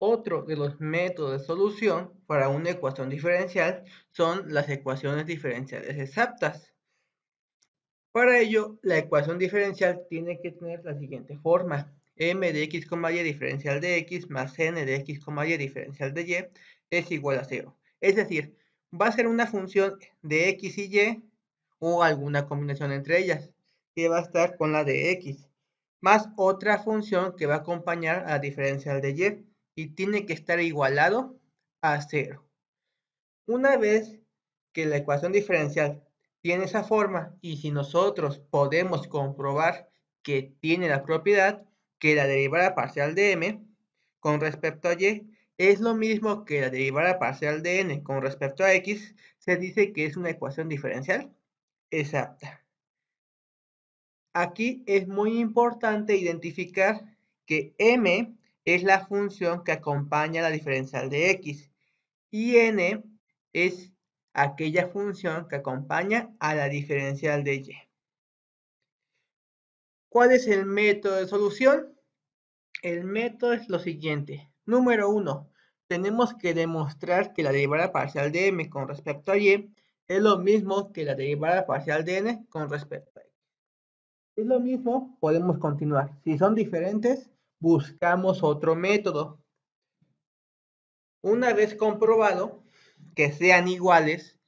Otro de los métodos de solución para una ecuación diferencial son las ecuaciones diferenciales exactas. Para ello, la ecuación diferencial tiene que tener la siguiente forma. M de x, y diferencial de x más n de x, y diferencial de y es igual a 0. Es decir, va a ser una función de x y y o alguna combinación entre ellas, que va a estar con la de x, más otra función que va a acompañar a la diferencial de y tiene que estar igualado a 0. Una vez que la ecuación diferencial tiene esa forma y si nosotros podemos comprobar que tiene la propiedad que la derivada parcial de m con respecto a y es lo mismo que la derivada parcial de n con respecto a x, se dice que es una ecuación diferencial exacta. Aquí es muy importante identificar que m es la función que acompaña la diferencial de x y n es aquella función que acompaña a la diferencial de y. ¿Cuál es el método de solución? El método es lo siguiente. Número 1. Tenemos que demostrar que la derivada parcial de m con respecto a y es lo mismo que la derivada parcial de n con respecto a x. Es lo mismo, podemos continuar. Si son diferentes, buscamos otro método. Una vez comprobado que sean iguales,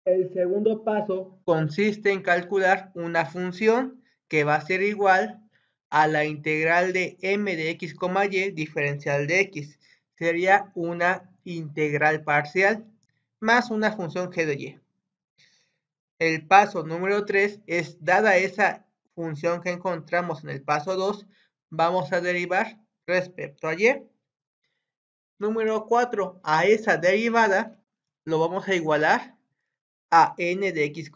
el segundo paso consiste en calcular una función que va a ser igual a la integral de m de x, y diferencial de x. Sería una integral parcial más una función g de y. El paso número 3 es, dada esa función que encontramos en el paso 2, vamos a derivar respecto a y. Número 4, a esa derivada lo vamos a igualar a n de x,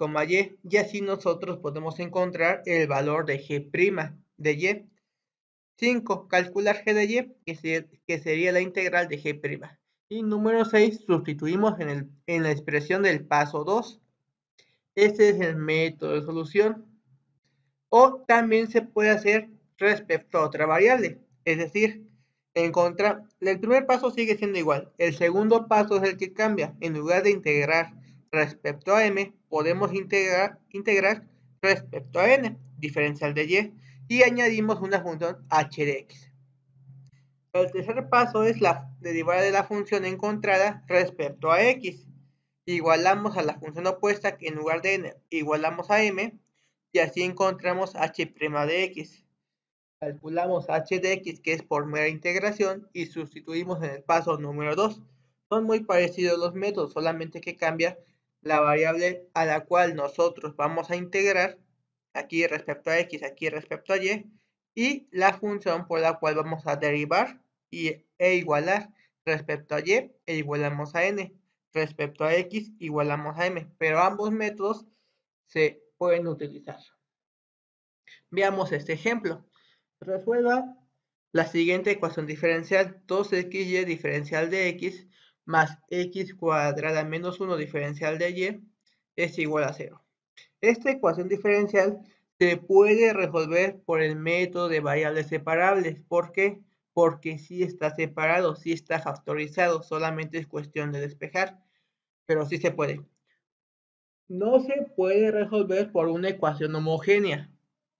y así nosotros podemos encontrar el valor de g' de y. 5. Calcular g de y, que sería la integral de g'. Y número 6, sustituimos en la expresión del paso 2. Este es el método de solución. O también se puede hacer respecto a otra variable, es decir, el primer paso sigue siendo igual, el segundo paso es el que cambia. En lugar de integrar respecto a m, podemos integrar respecto a n, diferencial de y añadimos una función h de x. El tercer paso es la derivada de la función encontrada respecto a x. Igualamos a la función opuesta, que en lugar de n igualamos a m, y así encontramos h' de x. Calculamos h de x, que es por mera integración, y sustituimos en el paso número 2. Son muy parecidos los métodos, solamente que cambia la variable a la cual nosotros vamos a integrar, aquí respecto a x, aquí respecto a y la función por la cual vamos a derivar e igualar respecto a y e igualamos a n, respecto a x igualamos a m, pero ambos métodos se pueden utilizar. Veamos este ejemplo. Resuelva la siguiente ecuación diferencial: 2xy diferencial de x más x cuadrada menos 1 diferencial de y es igual a 0. Esta ecuación diferencial se puede resolver por el método de variables separables. ¿Por qué? Porque sí está separado, sí está factorizado, solamente es cuestión de despejar, pero sí se puede. No se puede resolver por una ecuación homogénea.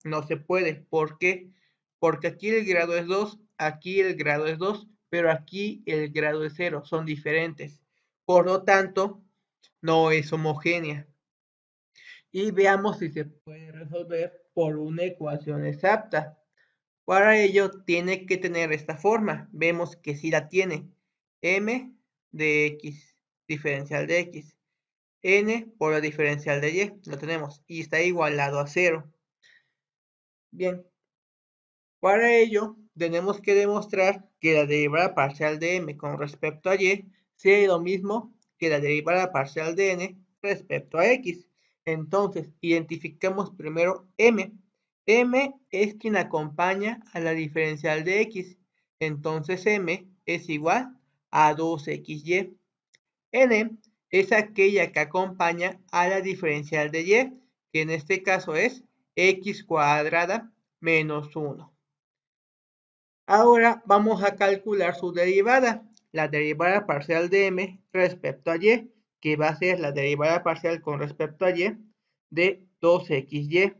No se puede. ¿Por qué? Porque aquí el grado es 2, aquí el grado es 2, pero aquí el grado es 0. Son diferentes. Por lo tanto, no es homogénea. Y veamos si se puede resolver por una ecuación exacta. Para ello tiene que tener esta forma. Vemos que sí la tiene. M de x, diferencial de x. N por la diferencial de y, lo tenemos, y está igualado a 0. Bien, para ello tenemos que demostrar que la derivada parcial de m con respecto a y sea lo mismo que la derivada parcial de n respecto a x. Entonces, identificamos primero m. M es quien acompaña a la diferencial de x. Entonces, m es igual a 2xy. N es aquella que acompaña a la diferencial de y, que en este caso es x cuadrada menos 1. Ahora vamos a calcular su derivada, la derivada parcial de m respecto a y, que va a ser la derivada parcial con respecto a y de 2xy.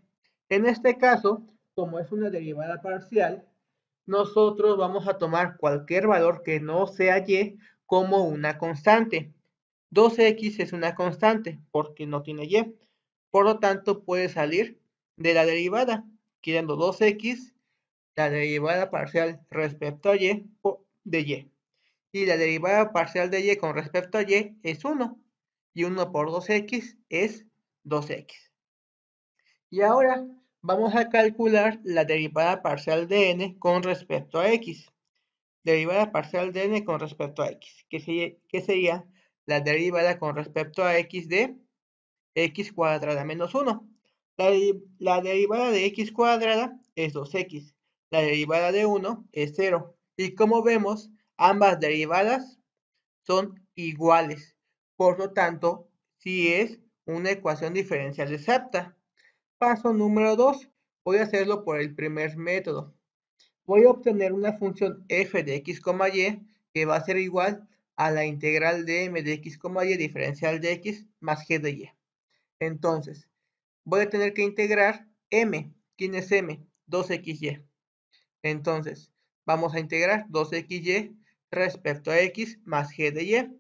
En este caso, como es una derivada parcial, nosotros vamos a tomar cualquier valor que no sea y como una constante. 2x es una constante porque no tiene y. Por lo tanto, puede salir de la derivada, quedando 2x la derivada parcial respecto a y de y. Y la derivada parcial de y con respecto a y es 1. Y 1 por 2x es 2x. Y ahora vamos a calcular la derivada parcial de n con respecto a x. Derivada parcial de n con respecto a x, que sería la derivada con respecto a x de x cuadrada menos 1. La derivada de x cuadrada es 2x. La derivada de 1 es 0. Y como vemos, ambas derivadas son iguales. Por lo tanto, sí es una ecuación diferencial exacta. Paso número 2. Voy a hacerlo por el primer método. Voy a obtener una función f de x, y que va a ser igual a la integral de m de x, y diferencial de x más g de y. Entonces, voy a tener que integrar m. ¿Quién es m? 2xy. Entonces, vamos a integrar 2xy respecto a x más g de y.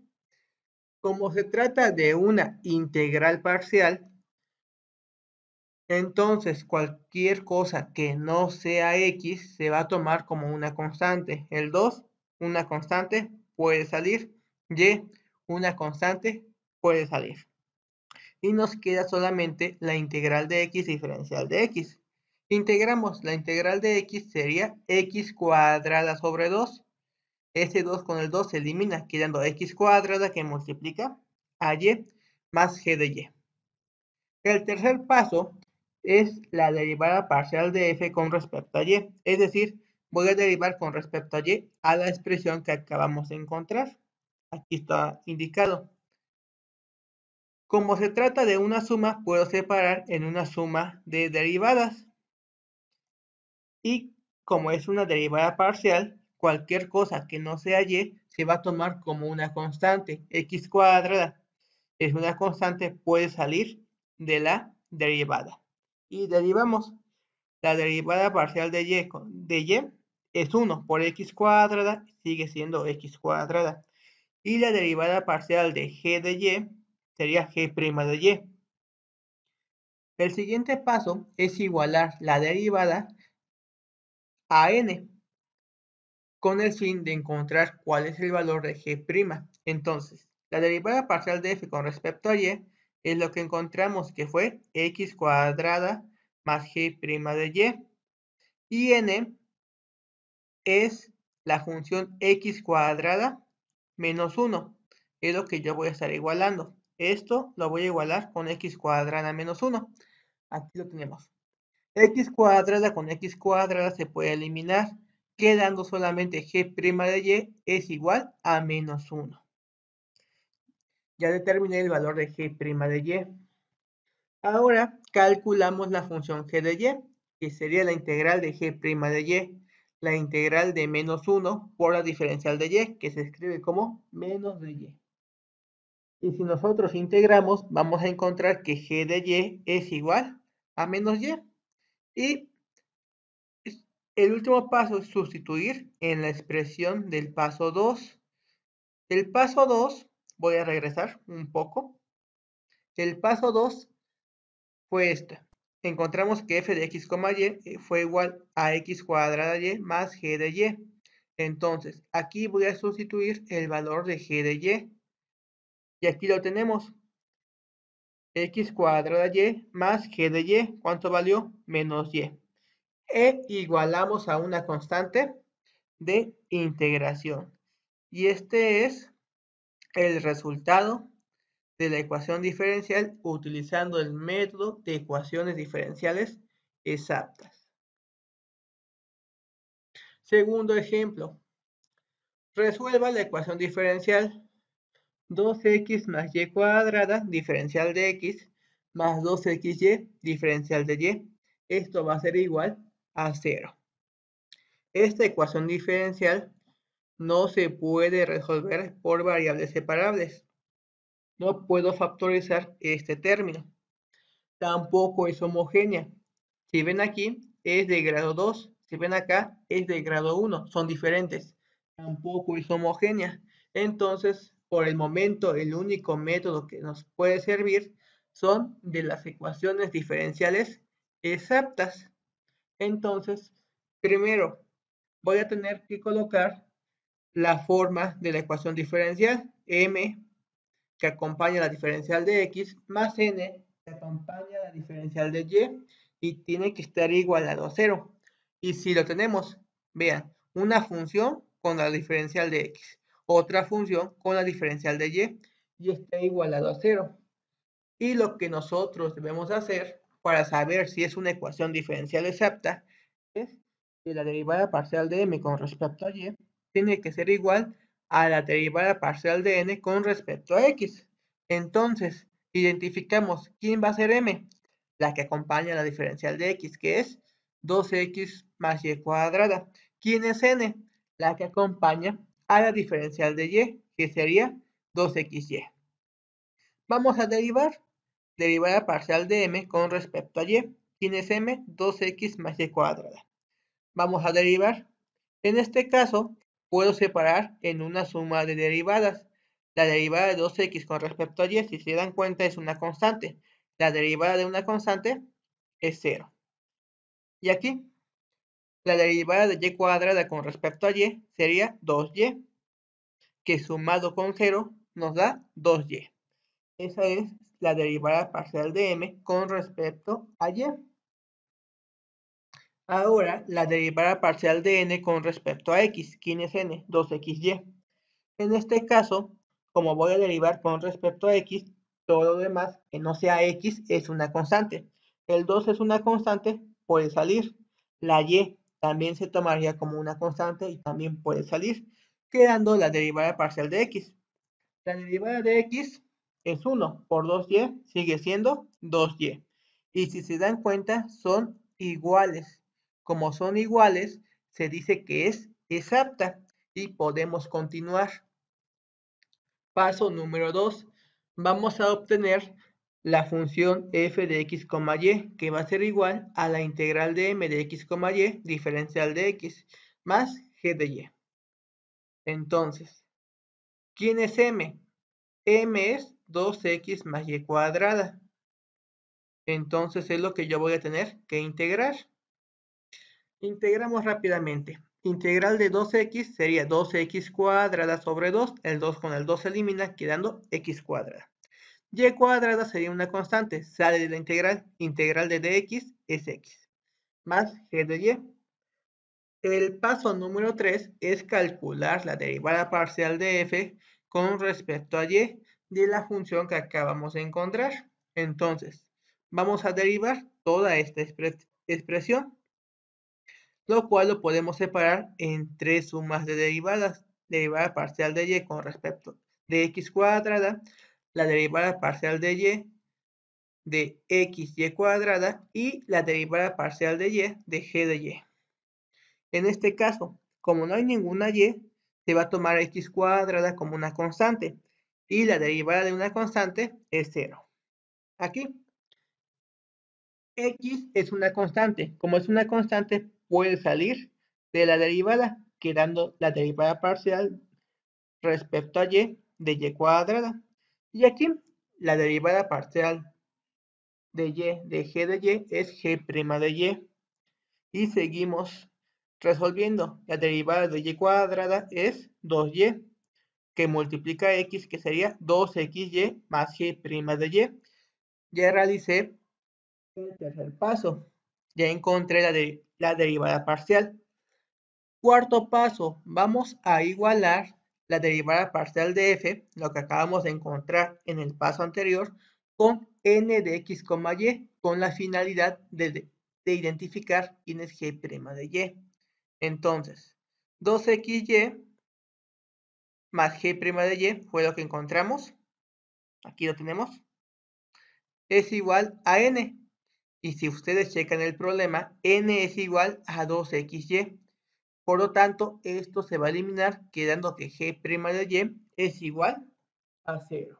Como se trata de una integral parcial, entonces cualquier cosa que no sea x se va a tomar como una constante. El 2, una constante, puede salir. Y, una constante, puede salir. Y nos queda solamente la integral de x diferencial de x. Integramos, la integral de x sería x cuadrada sobre 2. Ese 2 con el 2 se elimina, quedando x cuadrada que multiplica a y más g de y. El tercer paso es la derivada parcial de f con respecto a y. Es decir, voy a derivar con respecto a y a la expresión que acabamos de encontrar. Aquí está indicado. Como se trata de una suma, puedo separar en una suma de derivadas. Y como es una derivada parcial, cualquier cosa que no sea y se va a tomar como una constante. X cuadrada es una constante, puede salir de la derivada. Y derivamos. La derivada parcial de y es 1 por x cuadrada, sigue siendo x cuadrada. Y la derivada parcial de g de y sería g' de y. El siguiente paso es igualar la derivada a n con el fin de encontrar cuál es el valor de g'. Entonces, la derivada parcial de f con respecto a y es lo que encontramos que fue x cuadrada más g' de y. Y n es la función x cuadrada menos 1. Es lo que yo voy a estar igualando. Esto lo voy a igualar con x cuadrada menos 1. Aquí lo tenemos. X cuadrada con x cuadrada se puede eliminar, quedando solamente g' de y es igual a menos 1. Ya determiné el valor de g' de y. Ahora calculamos la función g de y, que sería la integral de g' de y, la integral de menos 1 por la diferencial de y, que se escribe como menos de y. Y si nosotros integramos, vamos a encontrar que g de y es igual a menos y. Y el último paso es sustituir en la expresión del paso 2. El paso 2, voy a regresar un poco. El paso 2 fue este. Encontramos que f de x, y fue igual a x cuadrada y más g de y. Entonces, aquí voy a sustituir el valor de g de y. Y aquí lo tenemos. X cuadrada y más g de y. ¿Cuánto valió? Menos y. E igualamos a una constante de integración. Y este es el resultado de la ecuación diferencial utilizando el método de ecuaciones diferenciales exactas. Segundo ejemplo. Resuelva la ecuación diferencial 2x más y cuadrada, diferencial de x, más 2xy, diferencial de y. Esto va a ser igual a 0. esta ecuación diferencial no se puede resolver por variables separables. No puedo factorizar este término. Tampoco es homogénea. Si ven aquí, es de grado 2. Si ven acá, es de grado 1. Son diferentes. Tampoco es homogénea. Entonces, por el momento, el único método que nos puede servir son de las ecuaciones diferenciales exactas. Entonces, primero, voy a tener que colocar la forma de la ecuación diferencial, m que acompaña la diferencial de x más n que acompaña la diferencial de y tiene que estar igualado a 0. Y si lo tenemos, vean, una función con la diferencial de x, otra función con la diferencial de y está igualado a 0. Y lo que nosotros debemos hacer para saber si es una ecuación diferencial exacta es que la derivada parcial de m con respecto a y tiene que ser igual a la derivada parcial de n con respecto a x. Entonces, identificamos quién va a ser m, la que acompaña la diferencial de x, que es 2x más y cuadrada. ¿Quién es n? La que acompaña a la diferencial de y, que sería 2xy. Vamos a derivar. Derivada parcial de m con respecto a y. ¿Quién es m? 2x más y cuadrada. Vamos a derivar. En este caso, puedo separar en una suma de derivadas. La derivada de 2x con respecto a y, si se dan cuenta, es una constante. La derivada de una constante es 0. Y aquí, la derivada de y cuadrada con respecto a y sería 2y, que sumado con 0 nos da 2y. Esa es la derivada parcial de m con respecto a y. Ahora, la derivada parcial de n con respecto a x. ¿Quién es n? 2xy. En este caso, como voy a derivar con respecto a x, todo lo demás que no sea x es una constante. El 2 es una constante, puede salir. La y también se tomaría como una constante y también puede salir, quedando la derivada parcial de x. La derivada de x es 1 por 2y, sigue siendo 2y. Y si se dan cuenta, son iguales. Como son iguales, se dice que es exacta y podemos continuar. Paso número 2. Vamos a obtener la función f de x, y, que va a ser igual a la integral de m de x, y, diferencial de x, más g de y. Entonces, ¿quién es m? M es 2x más y cuadrada. Entonces es lo que yo voy a tener que integrar. Integramos rápidamente. Integral de 2x sería 2x cuadrada sobre 2. El 2 con el 2 se elimina, quedando x cuadrada. Y cuadrada sería una constante. Sale de la integral. Integral de dx es x. Más g de y. El paso número 3 es calcular la derivada parcial de f con respecto a y de la función que acabamos de encontrar. Entonces, vamos a derivar toda esta expresión, lo cual lo podemos separar en tres sumas de derivadas. Derivada parcial de y con respecto de x cuadrada, la derivada parcial de y de xy cuadrada y la derivada parcial de y de g de y. En este caso, como no hay ninguna y, se va a tomar x cuadrada como una constante y la derivada de una constante es 0. Aquí, x es una constante. Como es una constante, puede salir de la derivada, quedando la derivada parcial respecto a y de y cuadrada. Y aquí, la derivada parcial de y de g de y es g' de y. Y seguimos resolviendo. La derivada de y cuadrada es 2y, que multiplica x, que sería 2xy más g' de y. Ya realicé el tercer paso. Ya encontré la derivada parcial. Cuarto paso, vamos a igualar la derivada parcial de f, lo que acabamos de encontrar en el paso anterior, con n de x, y, con la finalidad de identificar quién es g' de y. Entonces, 2xy más g' de y fue lo que encontramos. Aquí lo tenemos. Es igual a n. Y si ustedes checan el problema, n es igual a 2xy. Por lo tanto, esto se va a eliminar, quedando que g' de y es igual a 0.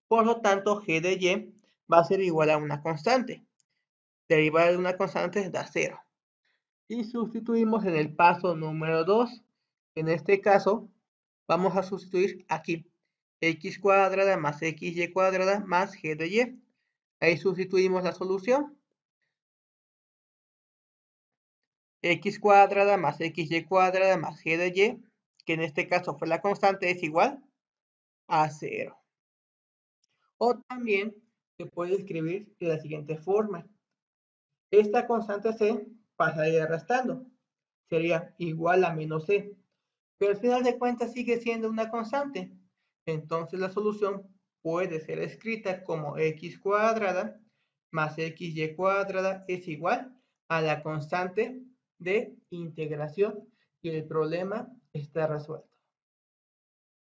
Por lo tanto, g de y va a ser igual a una constante. Derivada de una constante da 0. Y sustituimos en el paso número 2. En este caso, vamos a sustituir aquí x cuadrada más xy cuadrada más g de y. Ahí sustituimos la solución. X cuadrada más xy cuadrada más g de y, que en este caso fue la constante, es igual a 0. O también se puede escribir de la siguiente forma. Esta constante c pasaría restando. Sería igual a menos c. Pero al final de cuentas sigue siendo una constante. Entonces la solución puede ser escrita como x cuadrada más xy cuadrada es igual a la constante de integración y el problema está resuelto.